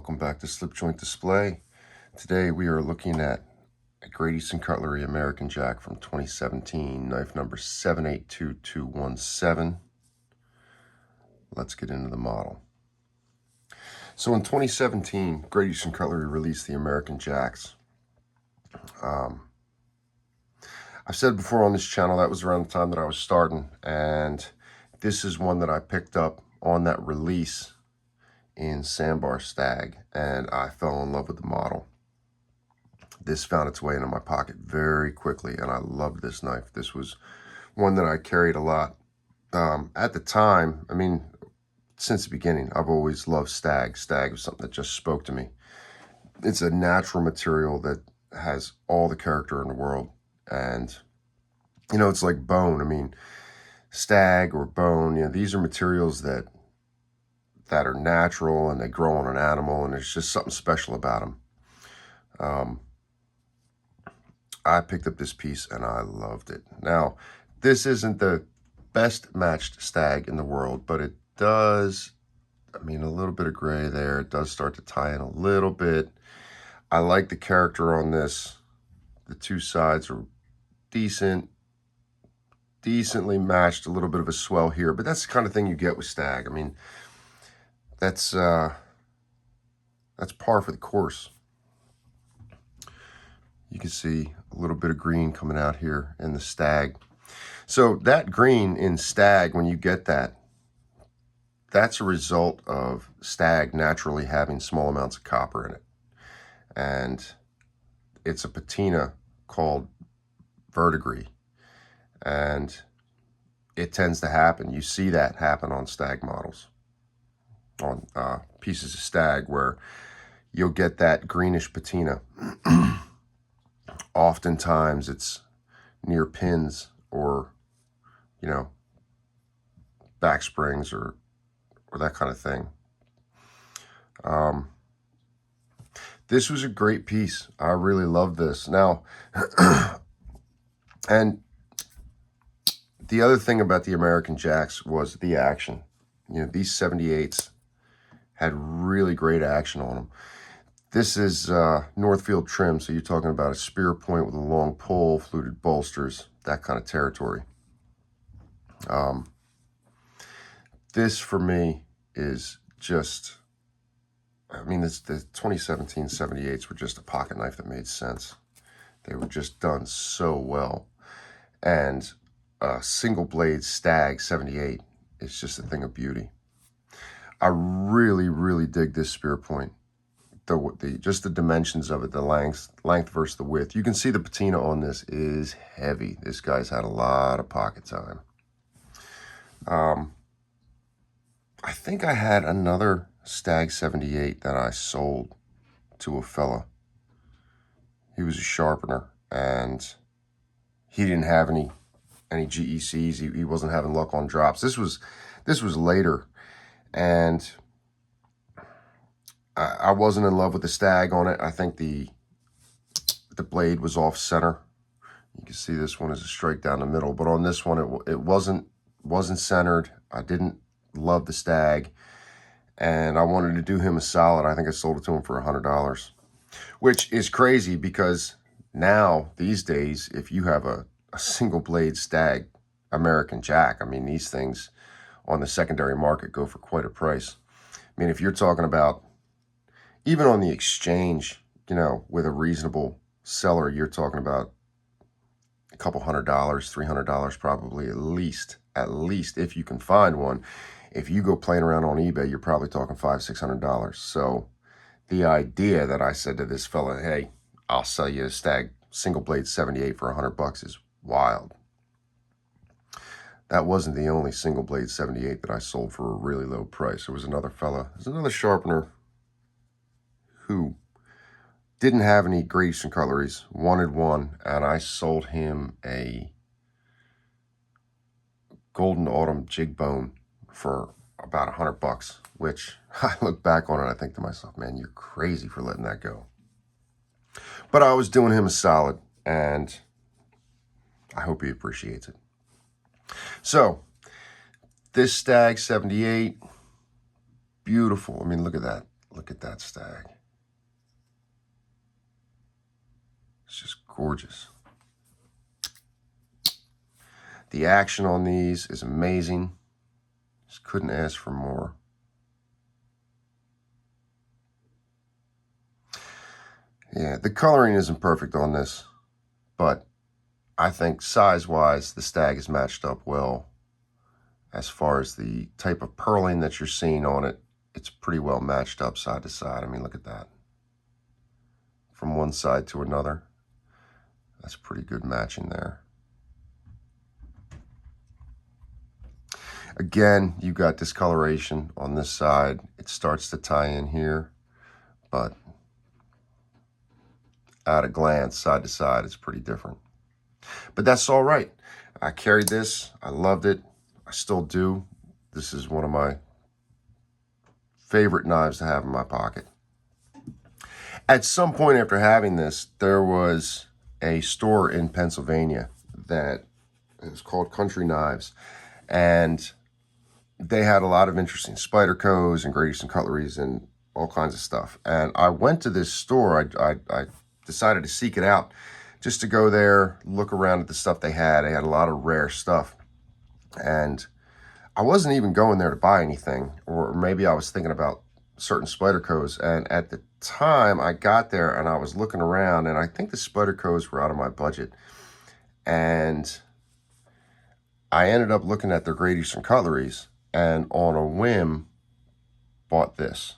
Welcome back to Slip Joint Display. Today we are looking at a Great Eastern Cutlery American Jack from 2017, knife number 782217. Let's get into the model. So in 2017, Great Eastern Cutlery released the American Jacks. I've said before on this channel that was around the time that I was starting, and this is one that I picked up on that release in Sambar Stag, and I fell in love with the model. This found its way into my pocket very quickly, and I loved this knife. This was one that I carried a lot. At the time, I mean, since the beginning, I've always loved Stag. Stag was something that just spoke to me. It's a natural material that has all the character in the world, and you know, it's like bone. I mean, Stag or bone, you know, these are materials that are natural and they grow on an animal, and there's just something special about them. I picked up this piece and I loved it. Now, this isn't the best matched Stag in the world, but it does, I mean, a little bit of gray there. It does start to tie in a little bit. I like the character on this. The two sides are decently matched, a little bit of a swell here, but that's the kind of thing you get with Stag. I mean, that's par for the course. You can see a little bit of green coming out here in the Stag. So that green in Stag, when you get that, that's a result of Stag naturally having small amounts of copper in it. And it's a patina called verdigris. And it tends to happen. You see that happen on Stag models, on pieces of Stag, where you'll get that greenish patina. Oftentimes it's near pins or, you know, back springs or that kind of thing. This was a great piece. I really love this. Now, and the other thing about the American Jacks was the action. You know, these 78s had really great action on them. This is Northfield trim, so you're talking about a spear point with a long pole, fluted bolsters, that kind of territory. This for me is just, I mean, the 2017 78s were just a pocket knife that made sense. They were just done so well. And a single blade Stag 78 is just a thing of beauty. I really dig this spear point. Just the dimensions of it, the length versus the width. You can see the patina on this is heavy. This guy's had a lot of pocket time. I think I had another Stag 78 that I sold to a fella. He was a sharpener, and he didn't have any GECs. He wasn't having luck on drops. This was later, and I wasn't in love with the Stag on it. I think the blade was off center. You can see this one is a strike down the middle, but on this one it wasn't centered. I didn't love the Stag, and I wanted to do him a solid. I think I sold it to him for $100, which is crazy because now these days, if you have a single blade Stag American Jack, I mean, these things on the secondary market go for quite a price. I mean, if you're talking about even on the exchange, you know, with a reasonable seller, you're talking about a couple $100, $300 probably at least, if you can find one. If you go playing around on eBay, you're probably talking $500, $600. So the idea that I said to this fella, hey, I'll sell you a Stag single blade 78 for $100 is wild. That wasn't the only single blade 78 that I sold for a really low price. There was another fella, there's another sharpener who didn't have any Great Eastern Cutleries, wanted one, and I sold him a Golden Autumn jig bone for about $100, which I look back on it, I think to myself, man, you're crazy for letting that go. But I was doing him a solid, and I hope he appreciates it. So, this Stag 78, beautiful. I mean, look at that. Look at that stag. It's just gorgeous. The action on these is amazing. Just couldn't ask for more. Yeah, the coloring isn't perfect on this, but I think size-wise, the stag is matched up well. As far as the type of purling that you're seeing on it, it's pretty well matched up side to side. I mean, look at that. From one side to another, that's pretty good matching there. Again, you've got discoloration on this side. It starts to tie in here, but at a glance, side to side, it's pretty different. But that's all right. I carried this. I loved it. I still do. This is one of my favorite knives to have in my pocket. At some point after having this, there was a store in Pennsylvania that is called Country Knives, and they had a lot of interesting Spydercos and Great Eastern Cutleries and all kinds of stuff. And I went to this store. I decided to seek it out just to go there, look around at the stuff they had. They had a lot of rare stuff. And I wasn't even going there to buy anything, or maybe I was thinking about certain Spydercos. And at the time I got there and I was looking around, and I think the Spydercos were out of my budget. And I ended up looking at their Great Eastern Cutleries, and on a whim, bought this.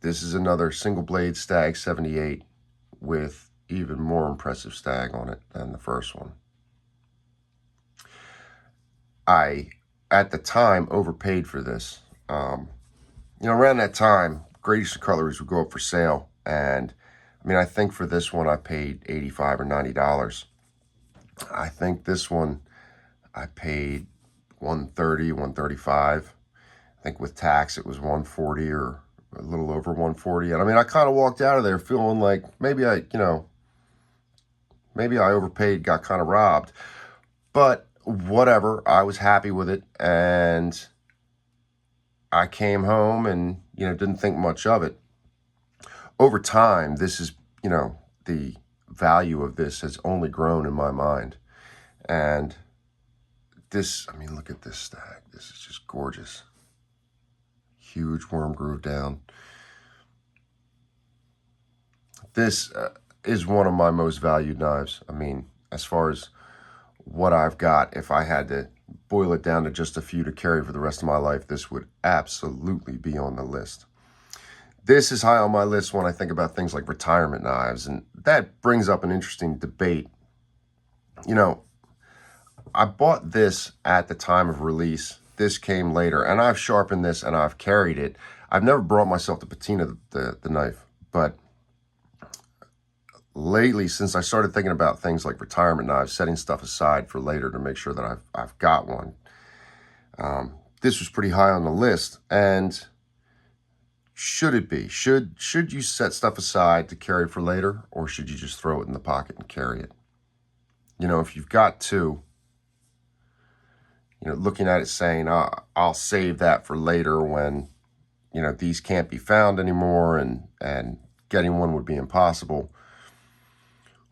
This is another single blade Stag 78 with even more impressive stag on it than the first one. I, at the time, overpaid for this. Around that time, Great Eastern Cutleries would go up for sale, and I mean, I think for this one I paid $85 or $90. I think this one I paid $130, $135. I think with tax it was $140 or a little over $140. And I mean, I kind of walked out of there feeling like maybe I overpaid, got kind of robbed. But whatever, I was happy with it, and I came home and, didn't think much of it. Over time, this is, the value of this has only grown in my mind. And this, I mean, look at this stag. This is just gorgeous. Huge worm groove down. This is one of my most valued knives. I mean, as far as what I've got, if I had to boil it down to just a few to carry for the rest of my life, this would absolutely be on the list. This is high on my list when I think about things like retirement knives, and that brings up an interesting debate. I bought this at the time of release. This came later, and I've sharpened this and I've carried it. I've never brought myself to patina the knife, but lately, since I started thinking about things like retirement knives, setting stuff aside for later to make sure that I've got one, this was pretty high on the list. And should it be? Should you set stuff aside to carry for later, or should you just throw it in the pocket and carry it? If you've got two, looking at it saying, I'll save that for later when, these can't be found anymore and getting one would be impossible.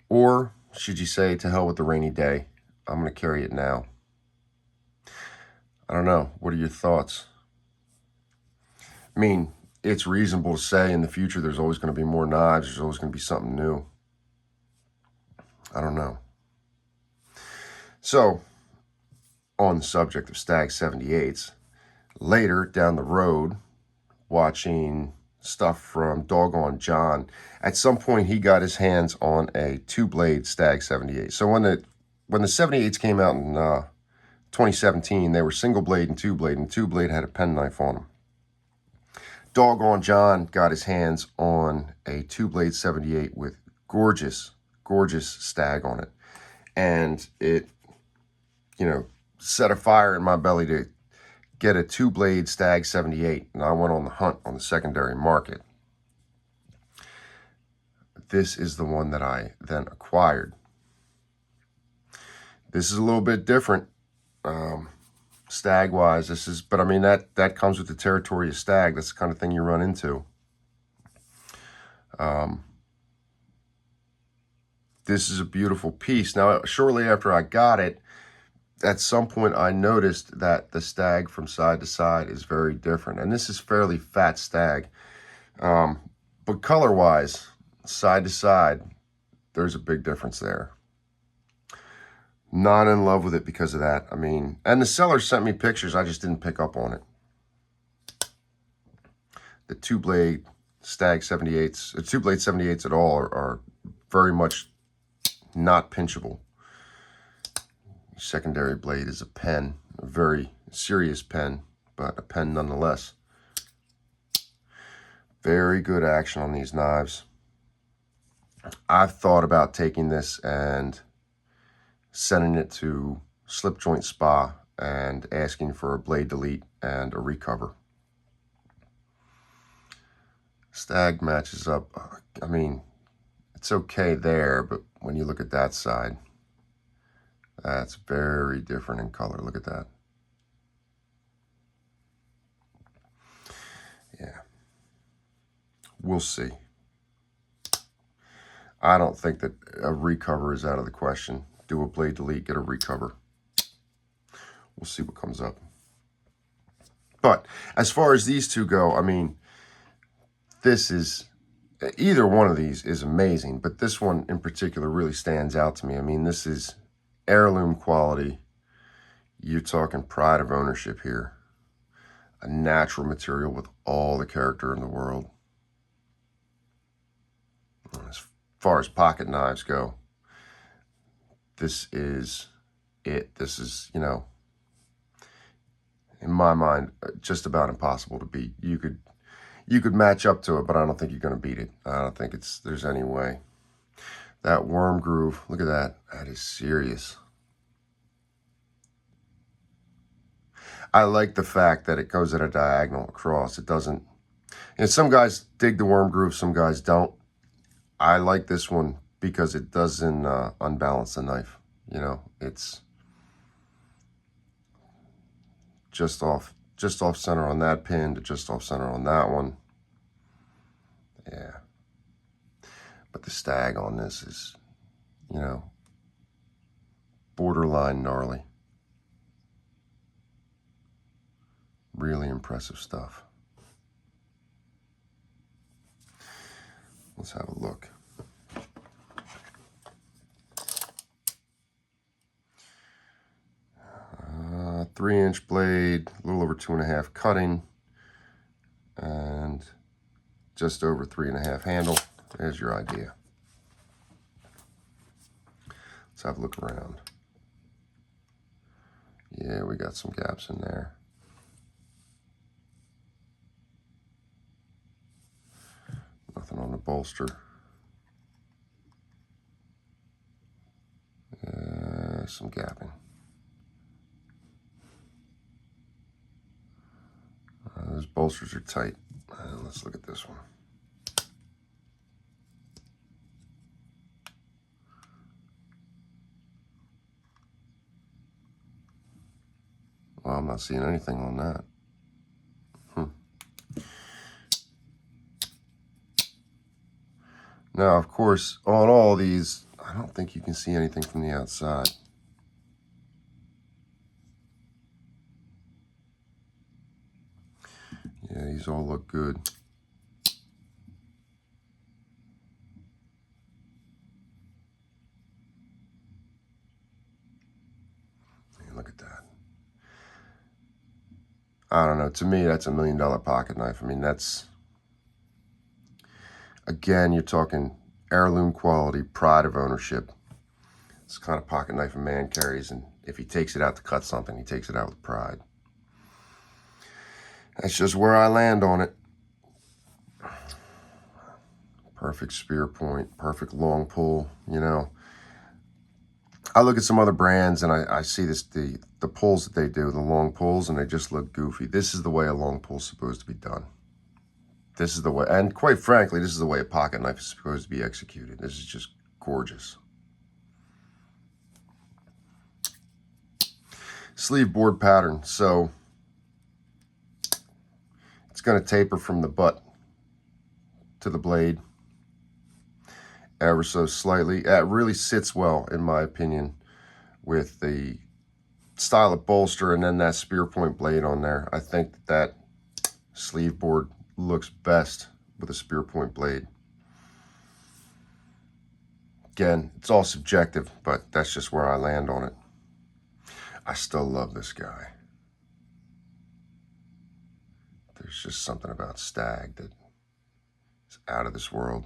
Or should you say, to hell with the rainy day, I'm going to carry it now? I don't know. What are your thoughts? I mean, it's reasonable to say in the future there's always going to be more knives. There's always going to be something new. I don't know. So, on the subject of Stag 78s, later down the road, watching stuff from Doggone John, at some point he got his hands on a two-blade Stag 78. So when the 78s came out in 2017, they were single blade and two blade had a penknife on them. Doggone John got his hands on a two-blade 78 with gorgeous stag on it, and it set a fire in my belly to get a two-blade Stag 78, and I went on the hunt on the secondary market. This is the one that I then acquired. This is a little bit different. stag wise. This is, but I mean, that comes with the territory of stag. That's the kind of thing you run into. This is a beautiful piece. Now, shortly after I got it, at some point I noticed that the stag from side to side is very different. And this is fairly fat stag. But color-wise, side to side, there's a big difference there. Not in love with it because of that. I mean, and the seller sent me pictures. I just didn't pick up on it. The two-blade Stag 78s, two-blade 78s at all are very much not pinchable. Secondary blade is a pen, a very serious pen, but a pen nonetheless. Very good action on these knives. I've thought about taking this and sending it to Slip Joint Spa and asking for a blade delete and a recover. Stag matches up. I mean, it's okay there, but when you look at that side, that's very different in color. Look at that. Yeah. We'll see. I don't think that a recover is out of the question. Do a blade delete, get a recover. We'll see what comes up. But as far as these two go, I mean, this is, either one of these is amazing, but this one in particular really stands out to me. I mean, this is heirloom quality. You're talking pride of ownership here. A natural material with all the character in the world. As far as pocket knives go, this is it. This is, you know, in my mind, just about impossible to beat. You could match up to it, but I don't think you're going to beat it. I don't think there's any way. That worm groove, look at that. That is serious. I like the fact that it goes at a diagonal across. It doesn't, and some guys dig the worm groove, some guys don't. I like this one because it doesn't unbalance the knife. You know, it's just off center on that pin to just off center on that one. Yeah. But the stag on this is, you know, borderline gnarly. Really impressive stuff. Let's have a look. Uh, 3-inch blade, a little over 2.5 cutting, and just over 3.5 handle. There's your idea. Let's have a look around. Yeah, we got some gaps in there. Nothing on the bolster. Some gapping. Those bolsters are tight. Let's look at this one. Well, I'm not seeing anything on that. Now, of course, on all these, I don't think you can see anything from the outside. Yeah, these all look good. Hey, look at that. I don't know. To me, that's $1 million pocket knife. I mean, that's, again, you're talking heirloom quality, pride of ownership. It's the kind of pocket knife a man carries, and if he takes it out to cut something, he takes it out with pride. That's just where I land on it. Perfect spear point, perfect long pull, you know. I look at some other brands and I see this, the pulls that they do, the long pulls, and they just look goofy. This is the way a long pull's supposed to be done. This is the way, and quite frankly, this is the way a pocket knife is supposed to be executed. This is just gorgeous. sleeve board pattern. So it's going to taper from the butt to the blade ever so slightly. It really sits well, in my opinion, with the stylet bolster and then that spear point blade on there. I think that sleeve board looks best with a spear point blade. Again, it's all subjective, but that's just where I land on it. I still love this guy. There's just something about Stag that is out of this world.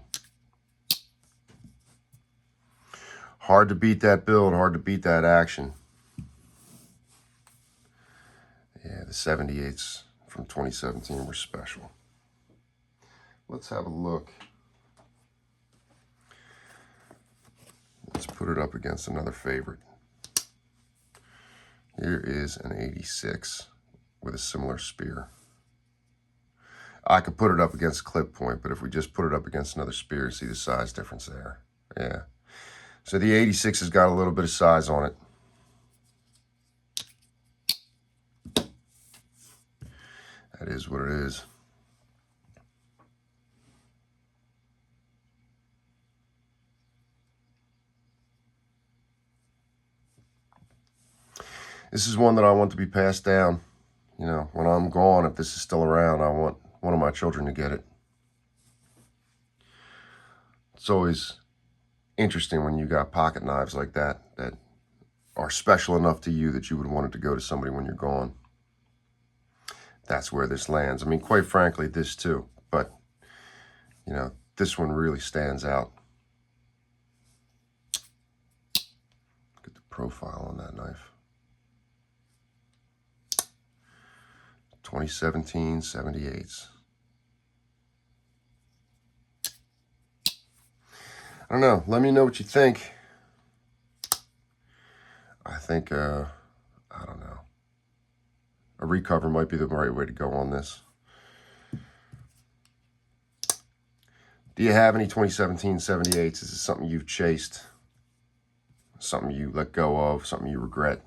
Hard to beat that build, hard to beat that action. Yeah, the 78s from 2017 were special. Let's have a look. Let's put it up against another favorite. Here is an 86 with a similar spear. I could put it up against clip point, but if we just put it up against another spear, see the size difference there. Yeah. So the 86 has got a little bit of size on it. That is what it is. This is one that I want to be passed down. You know, when I'm gone, if this is still around, I want one of my children to get it. It's always interesting when you got pocket knives like that that are special enough to you that you would want it to go to somebody when you're gone. That's where this lands. I mean, quite frankly, this too. But, you know, this one really stands out. Look at the profile on that knife. 2017 78s. I don't know. Let me know what you think. I think, I don't know. A recover might be the right way to go on this. Do you have any 2017 78s? Is this something you've chased? Something you let go of? Something you regret?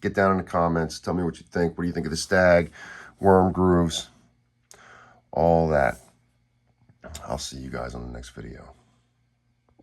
Get down in the comments. Tell me what you think. What do you think of the Stag, worm grooves, all that. I'll see you guys on the next video.